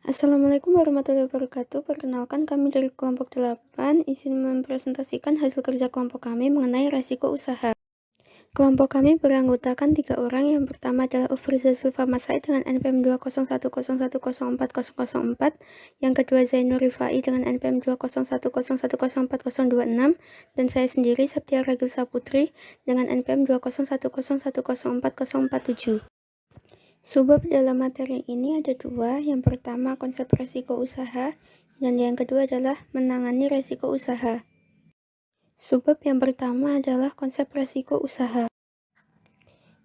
Assalamualaikum warahmatullahi wabarakatuh. Perkenalkan, kami dari kelompok 8 izin mempresentasikan hasil kerja kelompok kami mengenai resiko usaha. Kelompok kami beranggotakan 3 orang. Yang pertama adalah Ufriza Zulfa Masai dengan NPM 20110104004, yang kedua Zainur Rifai dengan NPM 20110104026, dan saya sendiri Septia Ragil Saputri dengan NPM 20110104047. Subbab dalam materi ini ada 2. Yang pertama konsep resiko usaha, dan yang kedua adalah menangani resiko usaha. Subbab yang pertama adalah konsep resiko usaha.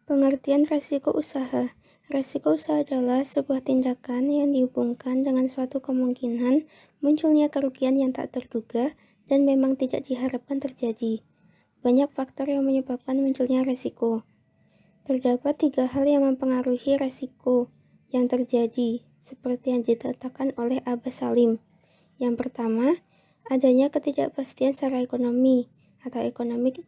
Pengertian resiko usaha. Resiko usaha adalah sebuah tindakan yang dihubungkan dengan suatu kemungkinan munculnya kerugian yang tak terduga dan memang tidak diharapkan terjadi. Banyak faktor yang menyebabkan munculnya resiko. Terdapat 3 hal yang mempengaruhi resiko yang terjadi, seperti yang ditetapkan oleh Abbas Salim. Yang pertama, adanya ketidakpastian secara ekonomi atau economic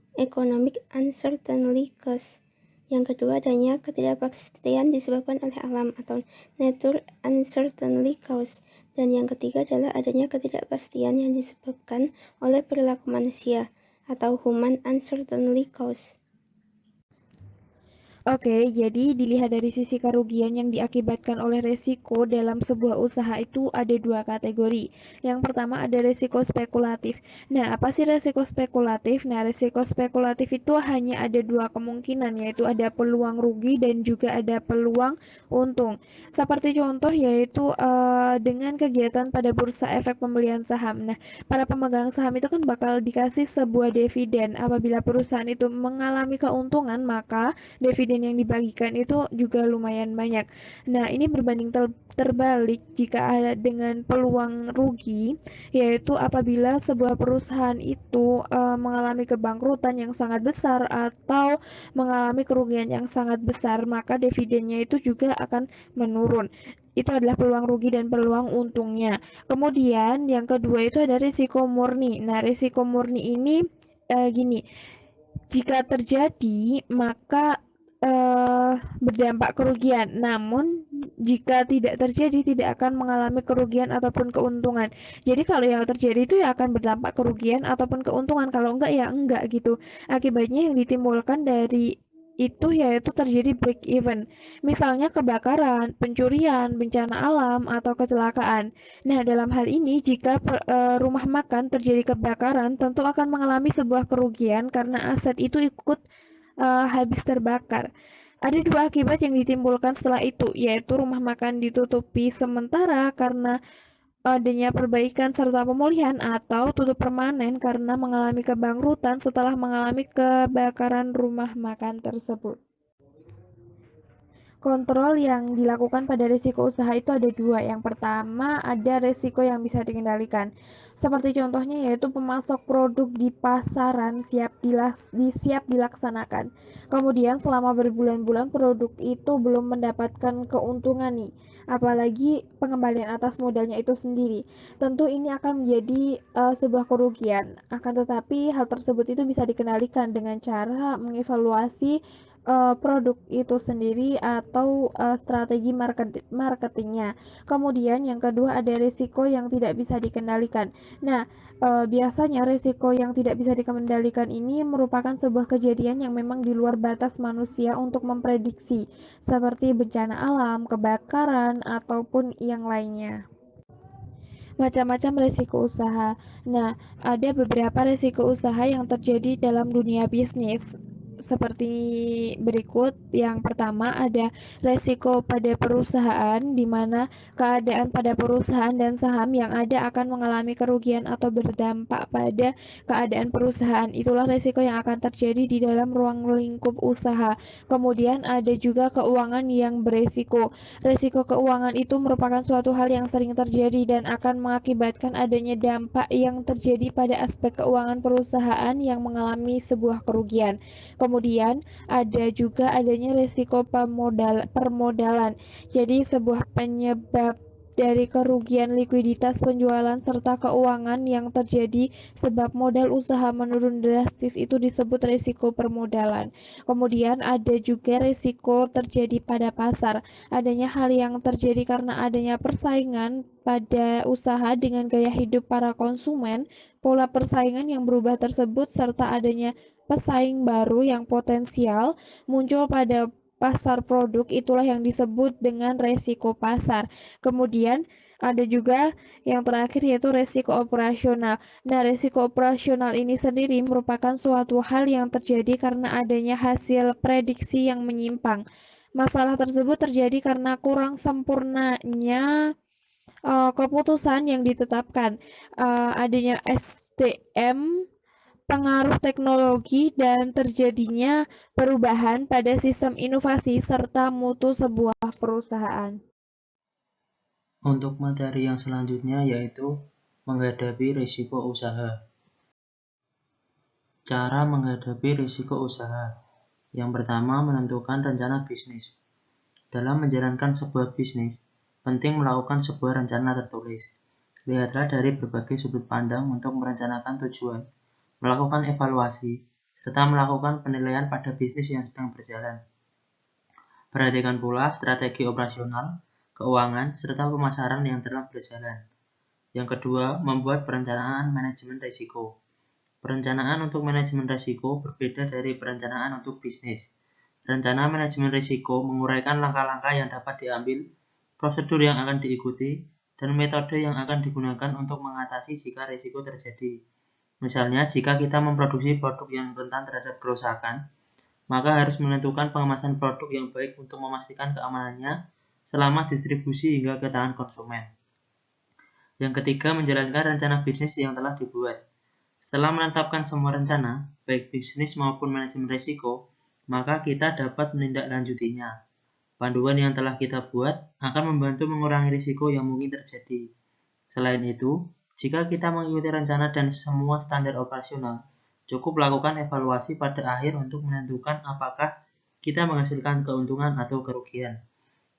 uncertainty cost. Yang kedua, adanya ketidakpastian disebabkan oleh alam atau nature uncertainty cause. Dan yang ketiga adalah adanya ketidakpastian yang disebabkan oleh perilaku manusia atau human uncertainty cause. Oke, jadi dilihat dari sisi kerugian yang diakibatkan oleh resiko dalam sebuah usaha itu ada 2 kategori. Yang pertama ada resiko spekulatif. Nah, apa sih resiko spekulatif? Nah, resiko spekulatif itu hanya ada 2 kemungkinan, yaitu ada peluang rugi dan juga ada peluang untung. Seperti contoh yaitu dengan kegiatan pada bursa efek pembelian saham. Nah, para pemegang saham itu kan bakal dikasih sebuah dividen. Apabila perusahaan itu mengalami keuntungan, maka dividen yang dibagikan itu juga lumayan banyak. Nah, ini berbanding terbalik jika ada dengan peluang rugi, yaitu apabila sebuah perusahaan itu mengalami kebangkrutan yang sangat besar atau mengalami kerugian yang sangat besar, maka dividennya itu juga akan menurun. Itu adalah peluang rugi dan peluang untungnya. Kemudian yang kedua itu ada risiko murni. Nah, risiko murni ini gini, jika terjadi maka berdampak kerugian. Namun jika tidak terjadi tidak akan mengalami kerugian ataupun keuntungan. Jadi kalau yang terjadi itu ya akan berdampak kerugian ataupun keuntungan. Kalau enggak ya enggak gitu. Akibatnya yang ditimbulkan dari itu yaitu terjadi break even. Misalnya kebakaran, pencurian, bencana alam atau kecelakaan. Nah, dalam hal ini jika rumah makan terjadi kebakaran tentu akan mengalami sebuah kerugian karena aset itu ikut habis terbakar. Ada 2 akibat yang ditimbulkan setelah itu, yaitu rumah makan ditutupi sementara karena adanya perbaikan serta pemulihan atau tutup permanen karena mengalami kebangkrutan setelah mengalami kebakaran rumah makan tersebut. Kontrol yang dilakukan pada risiko usaha itu ada 2. Yang pertama ada risiko yang bisa dikendalikan. Seperti contohnya yaitu pemasok produk di pasaran siap dilaksanakan. Kemudian selama berbulan-bulan produk itu belum mendapatkan keuntungan nih. Apalagi pengembalian atas modalnya itu sendiri. Tentu ini akan menjadi sebuah kerugian. Akan tetapi hal tersebut itu bisa dikendalikan dengan cara mengevaluasi produk itu sendiri atau strategi marketingnya. Kemudian yang kedua ada risiko yang tidak bisa dikendalikan. Nah, biasanya risiko yang tidak bisa dikendalikan ini merupakan sebuah kejadian yang memang di luar batas manusia untuk memprediksi, seperti bencana alam, kebakaran, ataupun yang lainnya. Macam-macam risiko usaha. Nah, ada beberapa risiko usaha yang terjadi dalam dunia bisnis seperti berikut. Yang pertama ada resiko pada perusahaan, di mana keadaan pada perusahaan dan saham yang ada akan mengalami kerugian atau berdampak pada keadaan perusahaan. Itulah resiko yang akan terjadi di dalam ruang lingkup usaha. Kemudian ada juga keuangan yang beresiko. Resiko keuangan itu merupakan suatu hal yang sering terjadi dan akan mengakibatkan adanya dampak yang terjadi pada aspek keuangan perusahaan yang mengalami sebuah kerugian. Kemudian ada juga adanya risiko permodalan. Jadi sebuah penyebab dari kerugian likuiditas penjualan serta keuangan yang terjadi sebab modal usaha menurun drastis itu disebut risiko permodalan. Kemudian ada juga risiko terjadi pada pasar. Adanya hal yang terjadi karena adanya persaingan pada usaha dengan gaya hidup para konsumen, pola persaingan yang berubah tersebut serta adanya pesaing baru yang potensial muncul pada pasar produk, itulah yang disebut dengan resiko pasar. Kemudian ada juga yang terakhir yaitu resiko operasional. Nah, resiko operasional ini sendiri merupakan suatu hal yang terjadi karena adanya hasil prediksi yang menyimpang. Masalah tersebut terjadi karena kurang sempurnanya keputusan yang ditetapkan, adanya SDM, pengaruh teknologi, dan terjadinya perubahan pada sistem inovasi serta mutu sebuah perusahaan. Untuk materi yang selanjutnya yaitu menghadapi risiko usaha. Cara menghadapi risiko usaha. Yang pertama, menentukan rencana bisnis. Dalam menjalankan sebuah bisnis, penting melakukan sebuah rencana tertulis. Lihatlah dari berbagai sudut pandang untuk merencanakan tujuan, melakukan evaluasi, serta melakukan penilaian pada bisnis yang sedang berjalan. Perhatikan pula strategi operasional, keuangan, serta pemasaran yang telah berjalan. Yang kedua, membuat perencanaan manajemen risiko. Perencanaan untuk manajemen risiko berbeda dari perencanaan untuk bisnis. Rencana manajemen risiko menguraikan langkah-langkah yang dapat diambil, prosedur yang akan diikuti, dan metode yang akan digunakan untuk mengatasi jika risiko terjadi. Misalnya, jika kita memproduksi produk yang rentan terhadap kerusakan, maka harus menentukan pengemasan produk yang baik untuk memastikan keamanannya selama distribusi hingga ke tangan konsumen. Yang ketiga, menjalankan rencana bisnis yang telah dibuat. Setelah menetapkan semua rencana, baik bisnis maupun manajemen risiko, maka kita dapat menindaklanjutinya. Panduan yang telah kita buat akan membantu mengurangi risiko yang mungkin terjadi. Selain itu, jika kita mengikuti rencana dan semua standar operasional, cukup lakukan evaluasi pada akhir untuk menentukan apakah kita menghasilkan keuntungan atau kerugian.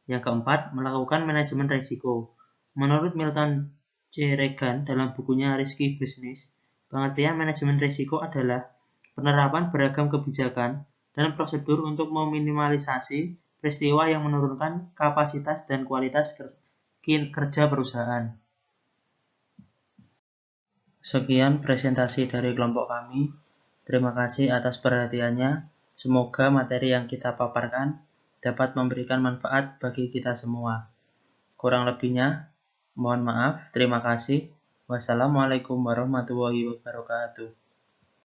Yang keempat, melakukan manajemen risiko. Menurut Milton C. Regan dalam bukunya Risky Business, pengertian manajemen risiko adalah penerapan beragam kebijakan dan prosedur untuk meminimalisasi peristiwa yang menurunkan kapasitas dan kualitas kerja perusahaan. Sekian presentasi dari kelompok kami. Terima kasih atas perhatiannya. Semoga materi yang kita paparkan dapat memberikan manfaat bagi kita semua. Kurang lebihnya, mohon maaf. Terima kasih. Wassalamualaikum warahmatullahi wabarakatuh.